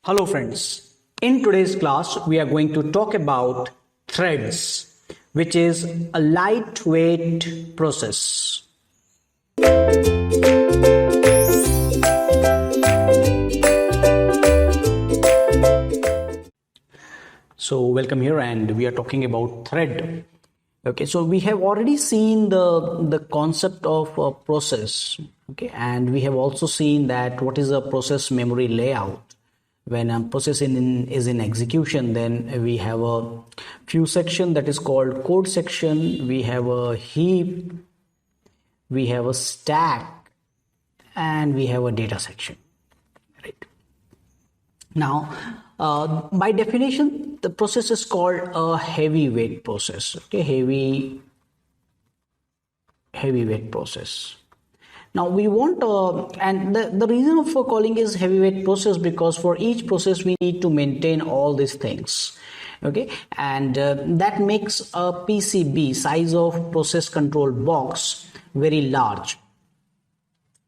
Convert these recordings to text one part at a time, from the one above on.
Hello friends, in today's class we are going to talk about threads, which is a lightweight process. So welcome here, and we are talking about thread. Okay, so we have already seen the concept of a process. Okay, and we have also seen that what is a process memory layout. When a process is in execution, then we have a few section that is called code section. We have a heap, we have a stack, and we have a data section. Right. Now, by definition, the process is called a heavyweight process. Okay, heavyweight process. Now we want, and the reason for calling is heavyweight process because for each process we need to maintain all these things. Okay, and that makes a PCB, size of process control box, very large.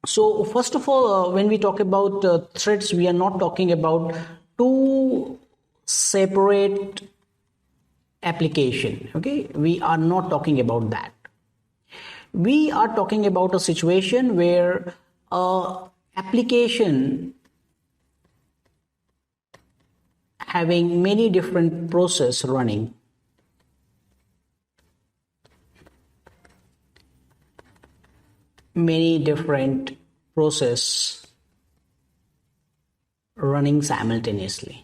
So first of all, when we talk about threads, we are not talking about two separate application. Okay, we are not talking about that. We are talking about a situation where application having many different process running. Many different process running simultaneously.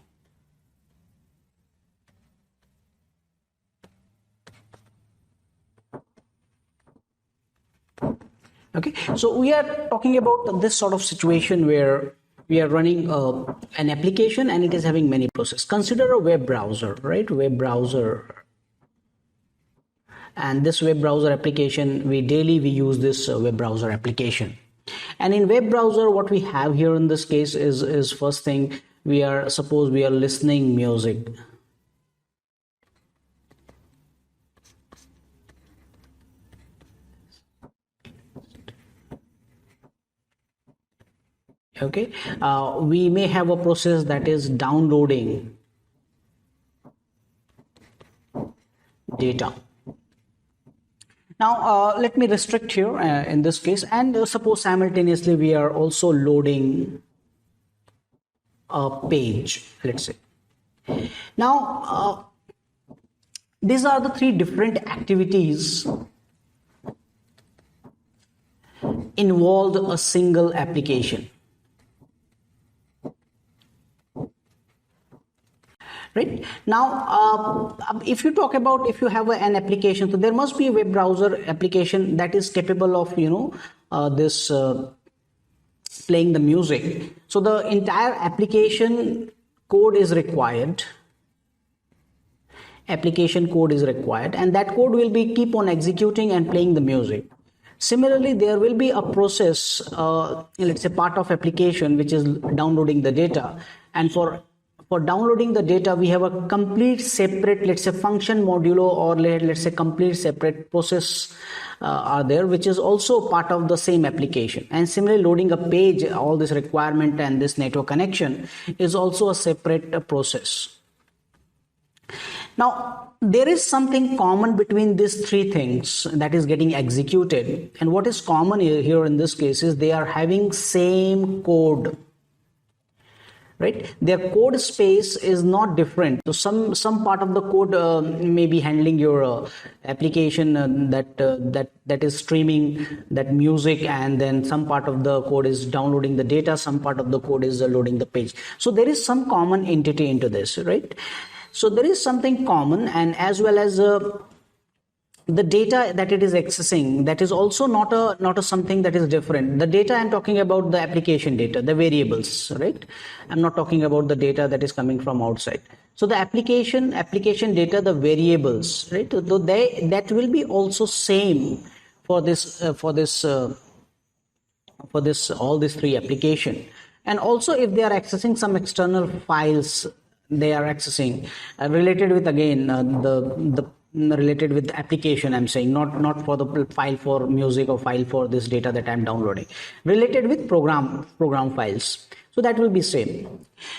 Okay, so we are talking about this sort of situation where we are running an application and it is having many processes. Consider a web browser, right? Web browser. And this web browser application, we use this web browser application. And in web browser, what we have here in this case is first thing, suppose we are listening music. Okay, we may have a process that is downloading data. Now let me restrict here in this case, and suppose simultaneously we are also loading a page, let's say. Now these are the three different activities involved a single application. Right now, if you talk about, if you have an application, so there must be a web browser application that is capable of this playing the music. So the entire application code is required. Application code is required, and that code will be keep on executing and playing the music. Similarly, there will be a process, let's say part of application, which is downloading the data, and for downloading the data, we have a complete separate, let's say function modulo, or let's say complete separate process are there, which is also part of the same application. And similarly, loading a page, all this requirement and this network connection is also a separate process. Now, there is something common between these three things that is getting executed. And what is common here in this case is they are having same code. Right, their code space is not different. So some part of the code may be handling your application that is streaming that music, and then some part of the code is downloading the data, some part of the code is loading the page. So there is some common entity into this, right? So there is something common, and as well as the data that it is accessing, that is also not a something that is different. The data I'm talking about, the application data, the variables, right? I'm not talking about the data that is coming from outside. So the application data, the variables, right? So that will be also same for all these three application. And also if they are accessing some external files, they are accessing related with, again, the related with the application, I'm saying, not for the file for music or file for this data that I'm downloading, related with program files. So that will be same.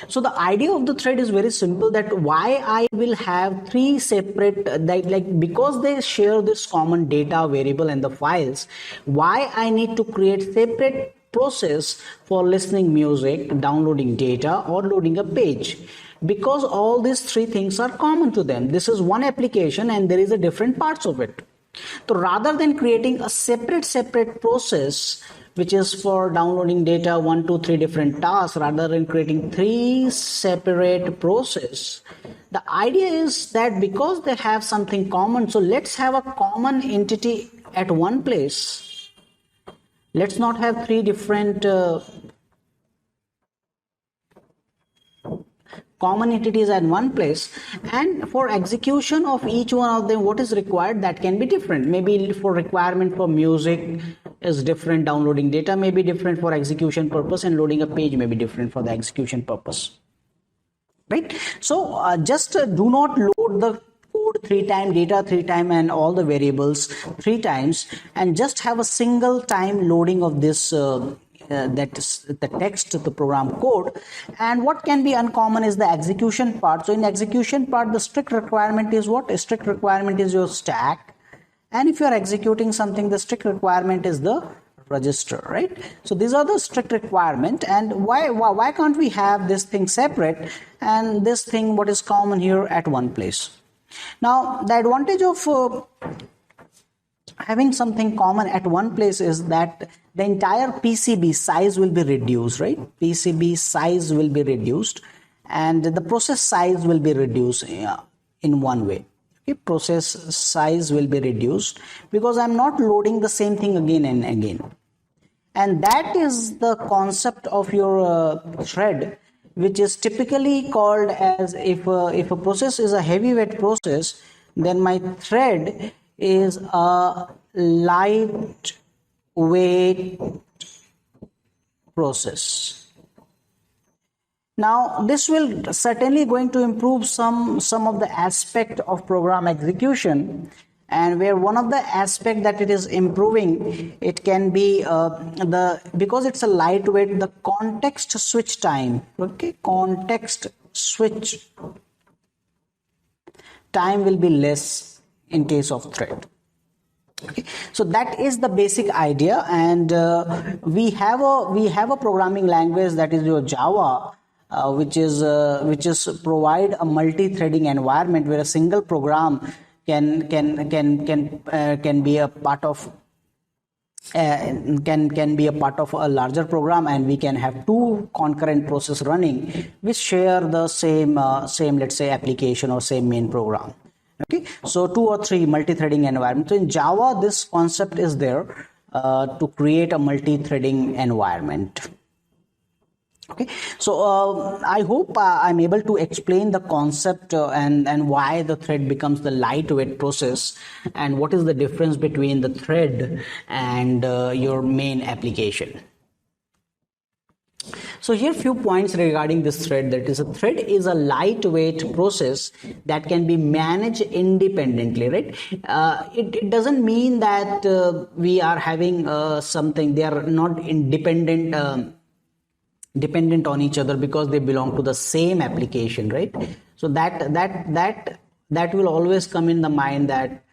So the idea of the thread is very simple, that why I will have three separate, like because they share this common data variable and the files, why I need to create separate process for listening music, downloading data, or loading a page, because all these three things are common to them. This is one application and there is a different parts of it. So rather than creating a separate process which is for downloading data, 1, 2, 3 different tasks, rather than creating three separate process, the idea is that because they have something common, so let's have a common entity at one place. Let's not have three different common entities at one place, and for execution of each one of them, what is required, that can be different. Maybe for requirement for music is different, downloading data may be different for execution purpose, and loading a page may be different for the execution purpose, right? So just do not load the code 3 times, data 3 times, and all the variables 3 times, and just have a single time loading of this that is the text of the program code. And what can be uncommon is the execution part. So in execution part, the strict requirement is what? A strict requirement is your stack, and if you are executing something, the strict requirement is the register, right? So these are the strict requirement. And why can't we have this thing separate and this thing what is common here at one place? Now the advantage of having something common at one place is that the entire PCB size will be reduced, right? PCB size will be reduced, and the process size will be reduced in one way. Okay, process size will be reduced because I'm not loading the same thing again and again. And that is the concept of your thread, which is typically called as, if a process is a heavyweight process, then my thread is a lightweight process. Now this will certainly going to improve some of the aspect of program execution, and where one of the aspect that it is improving, it can be because it's a lightweight, the context switch time. Okay, context switch time will be less in case of thread. Okay, so that is the basic idea. And we have a programming language, that is your Java, which is provide a multi-threading environment where a single program can be a part of can be a part of a larger program, and we can have two concurrent process running which share the same let's say application or same main program. Okay, so 2 or 3 multi-threading environment. So in Java, this concept is there to create a multi-threading environment. Okay, so I hope I'm able to explain the concept and why the thread becomes the lightweight process, and what is the difference between the thread and your main application. So here few points regarding this thread. That is, a thread is a lightweight process that can be managed independently, right? It doesn't mean that we are having something, they are not independent dependent on each other because they belong to the same application, right? So that will always come in the mind, that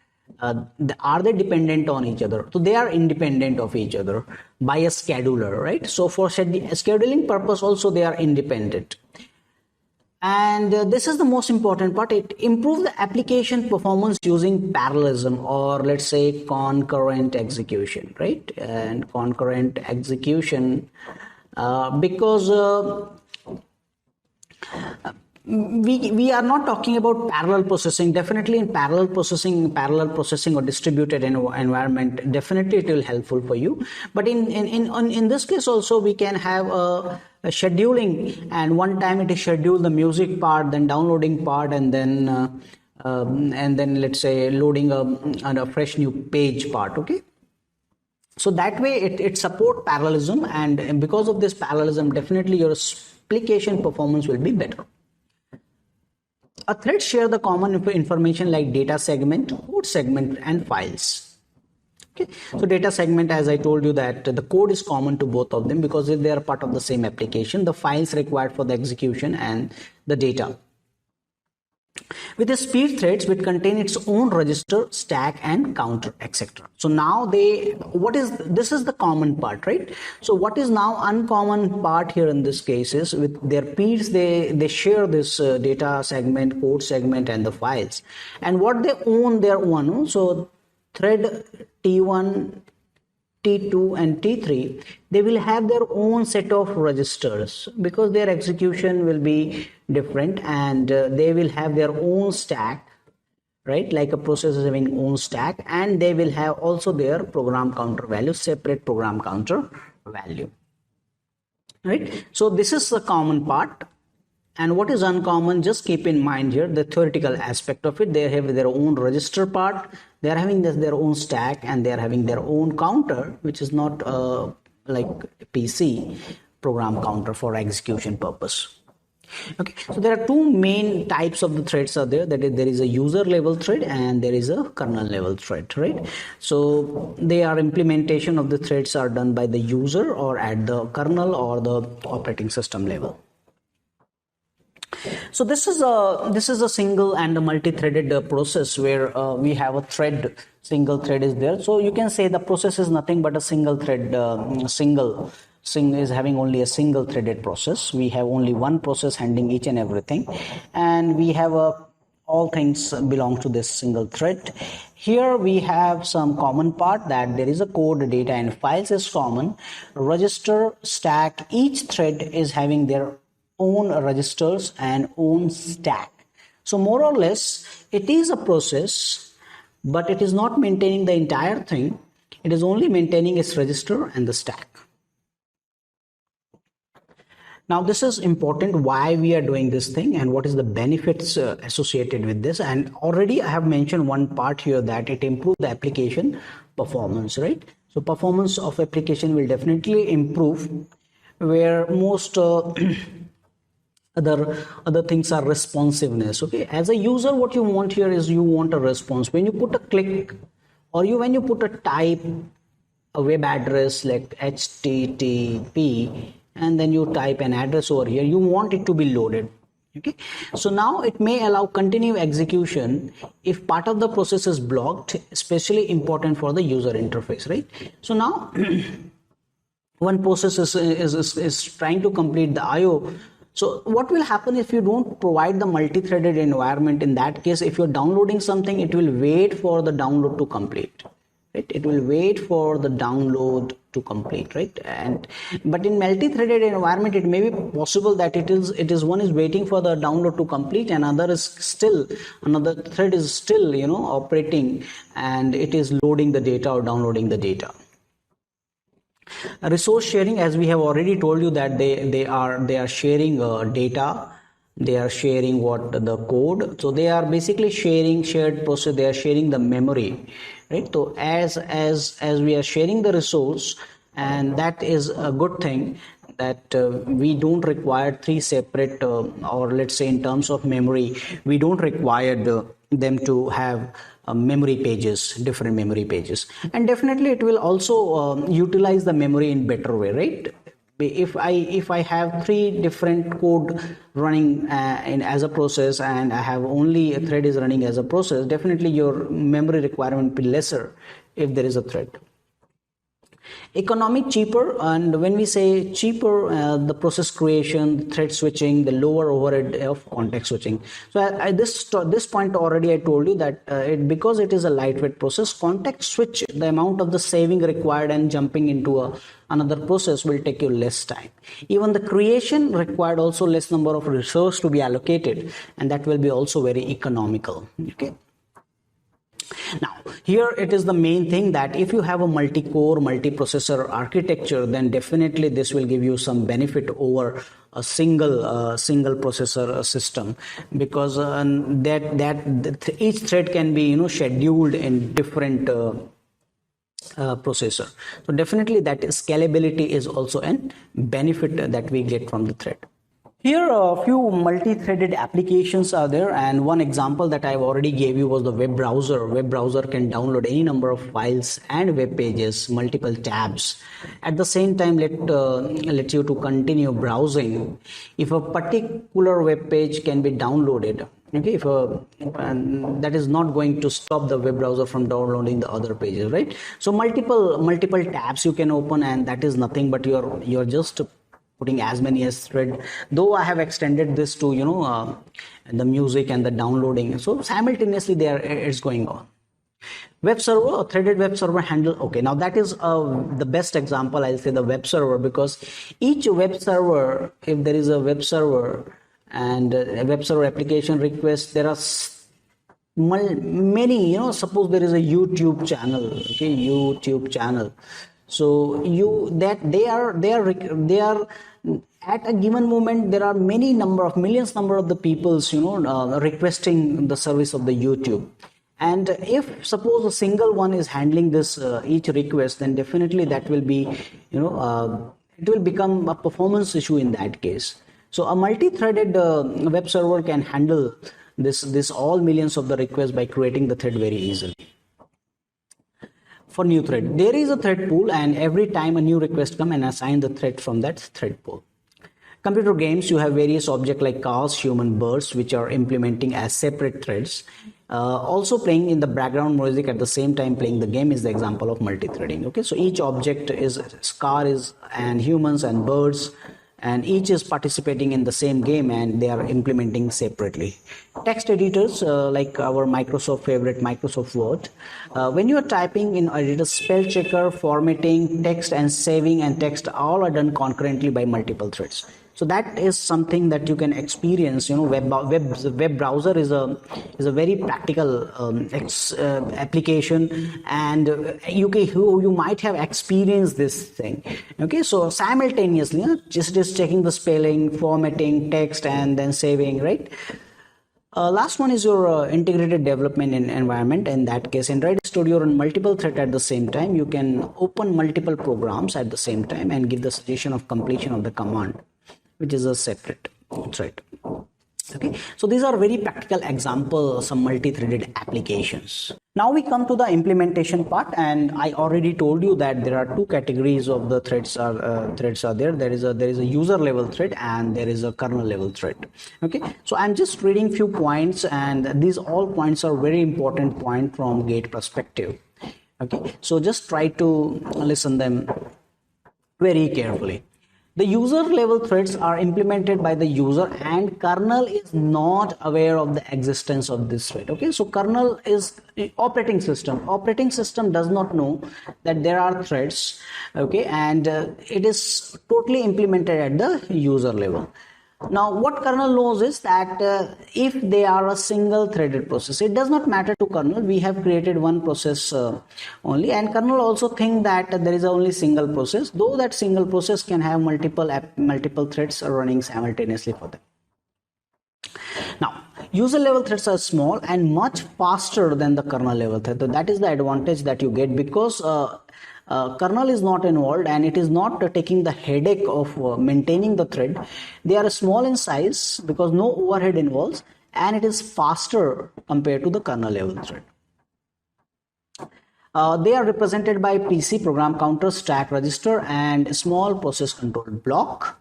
are they dependent on each other? So they are independent of each other by a scheduler, right? So for scheduling purpose also they are independent. And this is the most important part. It improves the application performance using parallelism, or let's say concurrent execution, right? And concurrent execution because we are not talking about parallel processing. Definitely in parallel processing or distributed environment, definitely it will helpful for you. But in this case also we can have a scheduling, and one time it is scheduled the music part, then downloading part, and then let's say loading a fresh new page part. Okay, so that way it support parallelism, and because of this parallelism, definitely your application performance will be better. A thread share the common information like data segment, code segment, and files. Okay, so data segment, as I told you, that the code is common to both of them because they are part of the same application, the files required for the execution and the data. With the speed threads which contain its own register, stack and counter, etc. So now this is the common part, right? So what is now uncommon part here in this case is with their peers, they share this data segment, code segment and the files, and what they own their own. So thread T1, T2 and T3, they will have their own set of registers because their execution will be different, and they will have their own stack, right? Like a process is having own stack, and they will have also their program counter value, separate program counter value, right? So this is the common part. And what is uncommon, just keep in mind here the theoretical aspect of it. They have their own register part, they are having their own stack, and they are having their own counter, which is not like PC program counter for execution purpose. Okay, so there are two main types of the threads are there. That is, there is a user level thread and there is a kernel level thread, right? So they are implementation of the threads are done by the user or at the kernel or the operating system level. So this is a single and a multi-threaded process where we have a thread, single thread is there. So you can say the process is nothing but a single thread, is having only a single threaded process. We have only one process handling each and everything, and we have all things belong to this single thread. Here we have some common part, that there is a code, data and files is common. Register, stack, each thread is having their own registers and own stack. So more or less it is a process, but it is not maintaining the entire thing. It is only maintaining its register and the stack. Now this is important, why we are doing this thing and what is the benefits associated with this. And already I have mentioned one part here, that it improves the application performance, right? So performance of application will definitely improve, where most other things are responsiveness. Okay, as a user, what you want here is you want a response. When you put a click, or when you put a type, a web address like HTTP, and then you type an address over here, you want it to be loaded. Okay, so now it may allow continued execution if part of the process is blocked, especially important for the user interface, right? So now one process is trying to complete the IO. So what will happen if you don't provide the multi-threaded environment? In that case, if you're downloading something, it will wait for the download to complete, right? It will wait for the download to complete, right? But in multi-threaded environment, it may be possible that it is one is waiting for the download to complete, and another thread is still operating, and it is loading the data or downloading the data. Resource sharing, as we have already told you, that they are sharing data, they are sharing the code. So they are basically shared process. They are sharing the memory, right? So as we are sharing the resource, and that is a good thing, that we don't require three separate or let's say in terms of memory, we don't require them to have memory pages, different memory pages. And definitely it will also utilize the memory in better way, right? If I have three different code running as a process, and I have only a thread is running as a process, definitely your memory requirement will be lesser if there is a thread. Economic, cheaper, and when we say cheaper, the process creation, thread switching, the lower overhead of context switching. So at this point already I told you that because it is a lightweight process, context switch, the amount of the saving required and jumping into another process will take you less time. Even the creation required also less number of resources to be allocated, and that will be also very economical. Okay. Now here it is the main thing, that if you have a multi-core, multi-processor architecture, then definitely this will give you some benefit over a single processor system, because each thread can be scheduled in different processor. So definitely that scalability is also a benefit that we get from the thread. Here, a few multi-threaded applications are there, and one example that I've already gave you was the web browser. Web browser can download any number of files and web pages, multiple tabs. At the same time, let you to continue browsing. If a particular web page can be downloaded, okay, and that is not going to stop the web browser from downloading the other pages, right? So multiple tabs you can open, and that is nothing but you're just putting as many as thread. Though I have extended this to the music and the downloading, so simultaneously there it's going on. Web server, a threaded web server handle. Okay, now that is the best example, I'll say, the web server, because each web server, if there is a web server and a web server application request, there are many, suppose there is a YouTube channel, okay, YouTube channel. So they are at a given moment, there are millions number of the peoples, requesting the service of the YouTube. And if suppose a single one is handling this each request, then definitely that will be, it will become a performance issue in that case. So a multi-threaded web server can handle this all millions of the requests by creating the thread very easily. For new thread, there is a thread pool, and every time a new request come and assign the thread from that thread pool. Computer games, you have various objects like cars, human, birds, which are implementing as separate threads. Also playing in the background music at the same time playing the game is the example of multi-threading. Okay, so each object is car is and humans and birds, and each is participating in the same game and they are implementing separately. Text editors like our Microsoft favorite Microsoft Word, when you are typing in editor, spell checker, formatting, text and saving and text all are done concurrently by multiple threads. So that is something that you can experience. Web browser is a very practical application, and you might have experienced this thing. Okay, so simultaneously, just checking the spelling, formatting, text, and then saving, right? Last one is your integrated development environment. In that case, in Redis Studio, run multiple threads at the same time. You can open multiple programs at the same time and give the suggestion of completion of the command, which is a separate thread. Okay, so these are very practical examples, some multi-threaded applications. Now we come to the implementation part, and I already told you that there are two categories of the threads are there. There is a user level thread and there is a kernel level thread. Okay, so I'm just reading few points, and these all points are very important point from Gate perspective. Okay, so just try to listen them very carefully. The user level threads are implemented by the user, and kernel is not aware of the existence of this thread. Okay, so kernel is operating system. Operating system does not know that there are threads. Okay, and it is totally implemented at the user level. Now what kernel knows is that if they are a single threaded process, it does not matter to kernel. We have created one process only, and kernel also think that there is only single process, though that single process can have multiple threads running simultaneously for them. Now user level threads are small and much faster than the kernel level thread. So that is the advantage that you get, because kernel is not involved and it is not taking the headache of maintaining the thread. They are small in size because no overhead involves, and it is faster compared to the kernel level thread. They are represented by PC, program counter, stack register, and small process control block.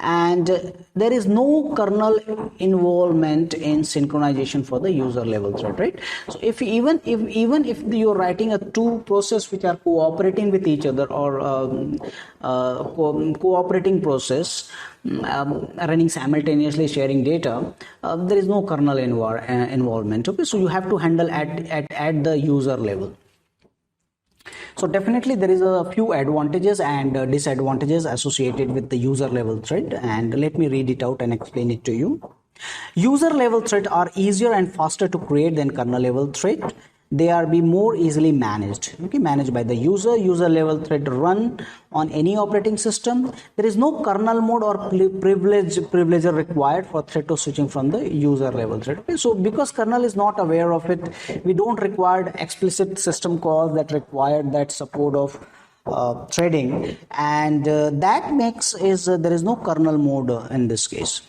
And there is no kernel involvement in synchronization for the user level thread, right? So if even if you're writing a two process which are cooperating with each other, or cooperating process running simultaneously sharing data, there is no kernel involvement. Okay, so you have to handle at the user level. So definitely there is a few advantages and disadvantages associated with the user level thread, and let me read it out and explain it to you. User level thread are easier and faster to create than kernel level thread. They are be more easily managed. Okay, managed by the user. User level thread run on any operating system. There is no kernel mode or privileger required for thread to switching from the user level thread. Okay, so because kernel is not aware of it, we don't require explicit system calls that require that support of threading, and that makes is there is no kernel mode in this case.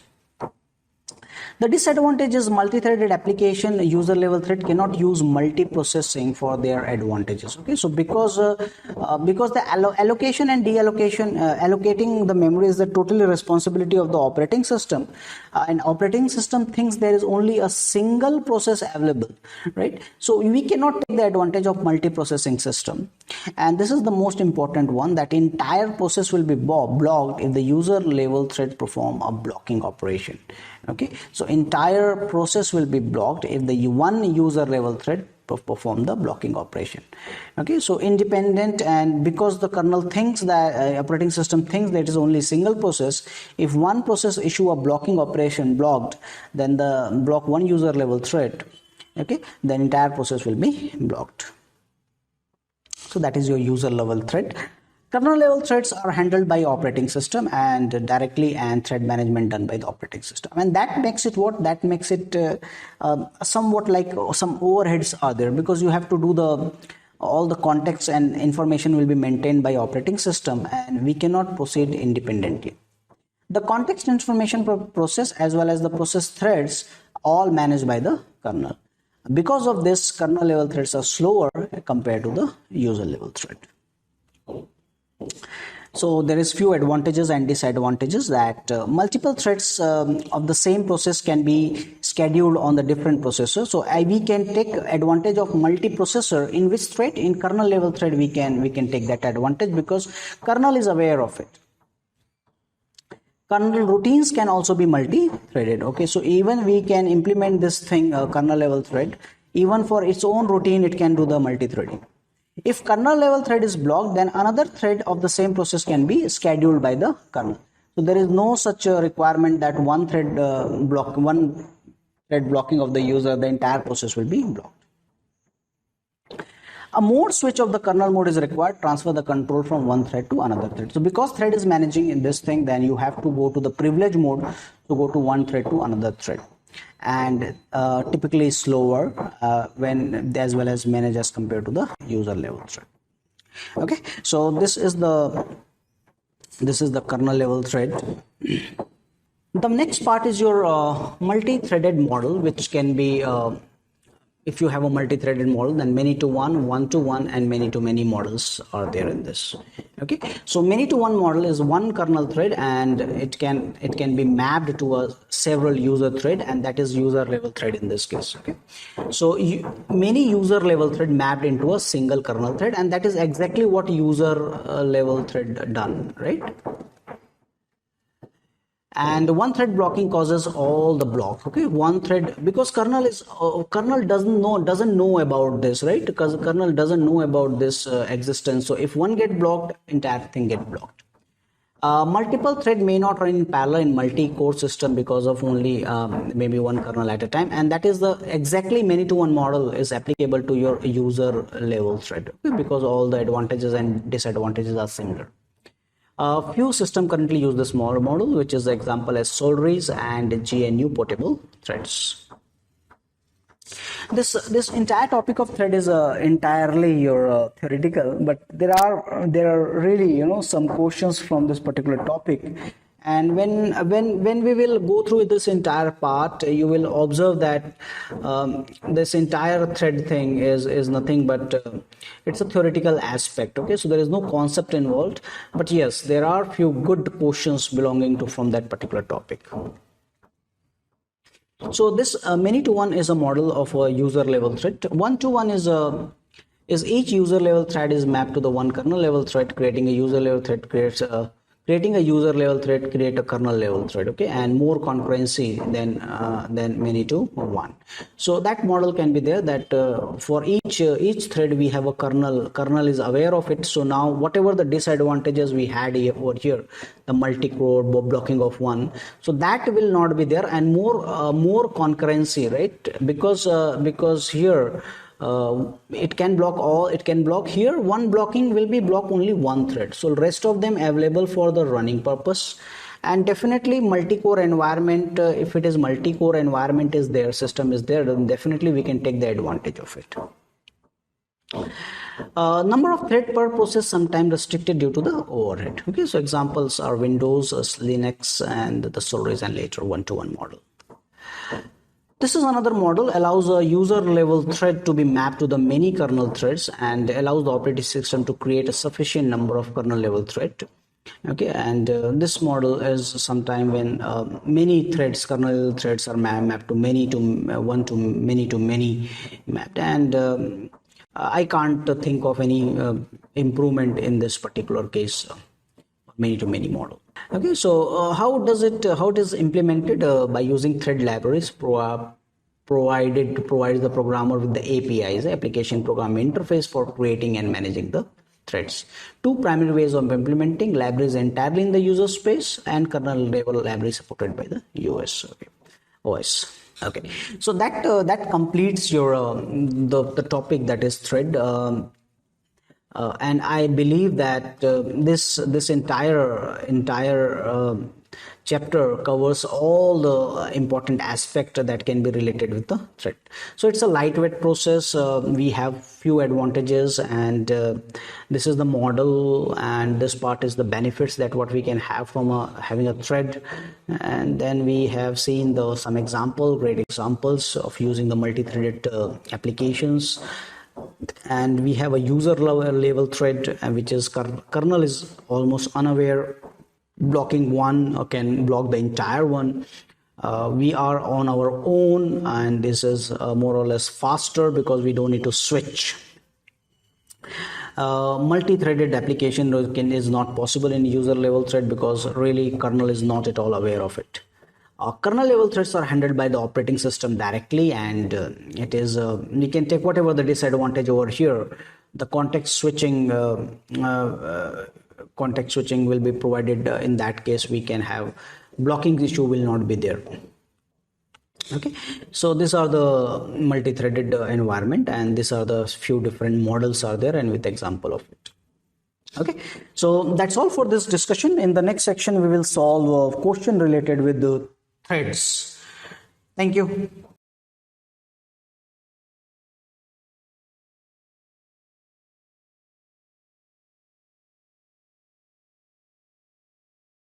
The disadvantage is multi-threaded application user level thread cannot use multi-processing for their advantages. Okay, so because the allocation and deallocation, allocating the memory is the totally responsibility of the operating system, and operating system thinks there is only a single process available, right? So we cannot take the advantage of multi-processing system, and this is the most important one, that entire process will be blocked if the user level thread perform a blocking operation. Okay, so entire process will be blocked if the one user level thread perform the blocking operation. Okay, so independent, and because the kernel thinks that operating system thinks that it is only single process, if one process issue a blocking operation blocked, then the block one user level thread, okay, the entire process will be blocked. So that is your user level thread. Kernel level threads are handled by operating system and directly, and thread management done by the operating system, and that makes it what? That makes it somewhat like some overheads are there, because you have to do all the context and information will be maintained by operating system, and we cannot proceed independently. The context information process as well as the process threads all managed by the kernel. Because of this, kernel level threads are slower compared to the user level thread. So there is few advantages and disadvantages, that multiple threads of the same process can be scheduled on the different processor. So we can take advantage of multi-processor. In which thread? In kernel level thread we can take that advantage, because kernel is aware of it. Kernel routines can also be multi-threaded. Okay, so even we can implement this thing, kernel level thread, even for its own routine it can do the multi-threading. If kernel level thread is blocked, then another thread of the same process can be scheduled by the kernel. So there is no such a requirement that one thread blocking of the user, the entire process will be blocked. A mode switch of the kernel mode is required, transfer the control from one thread to another thread. So because thread is managing in this thing, then you have to go to the privilege mode to go to one thread to another thread, and typically slower when as well as manage as compared to the user level thread. Okay, so this is the kernel level thread. The next part is your multi-threaded model, which can be if you have a multi-threaded model, then many-to-one, one-to-one, and many-to-many models are there in this. Okay, so many-to-one model is one kernel thread, and it can be mapped to a several user thread, and that is user level thread in this case. Okay, so many user level thread mapped into a single kernel thread, and that is exactly what user level thread done, right? And one thread blocking causes all the block. Okay, one thread, because kernel doesn't know about this, right? Because kernel doesn't know about this existence. So if one get blocked, entire thing get blocked. Multiple thread may not run in parallel in multi-core system because of only maybe one kernel at a time, and that is the exactly many-to-one model is applicable to your user level thread, okay? Because all the advantages and disadvantages are similar. Few systems currently use this model, which is the example as Solaris and GNU portable threads. This entire topic of thread is entirely your theoretical, but there are really some questions from this particular topic. And when we will go through this entire part, you will observe that this entire thread thing is nothing but it's a theoretical aspect. Okay, so there is no concept involved, but yes, there are few good questions belonging to from that particular topic. So this many-to-one is a model of a user level thread. One-to-one is each user level thread is mapped to the one kernel level thread. Creating a user level thread creates a kernel level thread. Okay, and more concurrency than many-to-one. So that model can be there, that for each thread we have a kernel is aware of it. So now whatever the disadvantages we had over here, the multi-core blocking of one, so that will not be there, and more concurrency, right? Because here it can block here. One blocking will be block only one thread, so rest of them available for the running purpose. And definitely multi-core environment, if it is multi-core environment is there, system is there, then definitely we can take the advantage of it. Number of thread per process sometimes restricted due to the overhead. Okay, so examples are Windows, Linux, and the Solaris, and later one-to-one model. This is another model, allows a user level thread to be mapped to the many kernel threads and allows the operating system to create a sufficient number of kernel level thread. Okay, and this model is sometime when many threads, kernel level threads are mapped to many to one to many mapped, and I can't think of any improvement in this particular case, many to many model. Okay, so how it is implemented by using thread libraries provides the programmer with the APIs, application program interface, for creating and managing the threads. Two primary ways of implementing: libraries entirely in the user space and kernel level library supported by the OS. Okay, so that completes your the topic, that is thread. And I believe that this entire chapter covers all the important aspect that can be related with the thread. So it's a lightweight process. We have few advantages, and this is the model, and this part is the benefits that what we can have from having a thread. And then we have seen some great examples of using the multi-threaded applications. And we have a user level thread, which is kernel is almost unaware, blocking one or can block the entire one. We are on our own, and this is more or less faster because we don't need to switch. Multi-threaded application is not possible in user level thread because really kernel is not at all aware of it. Kernel level threads are handled by the operating system directly, and it is we can take whatever the disadvantage over here. The context switching will be provided. In that case, we can have blocking issue will not be there. Okay, so these are the multi-threaded environment, and these are the few different models are there, and with example of it. Okay, so that's all for this discussion. In the next section, we will solve a question related with the threads. Thank you.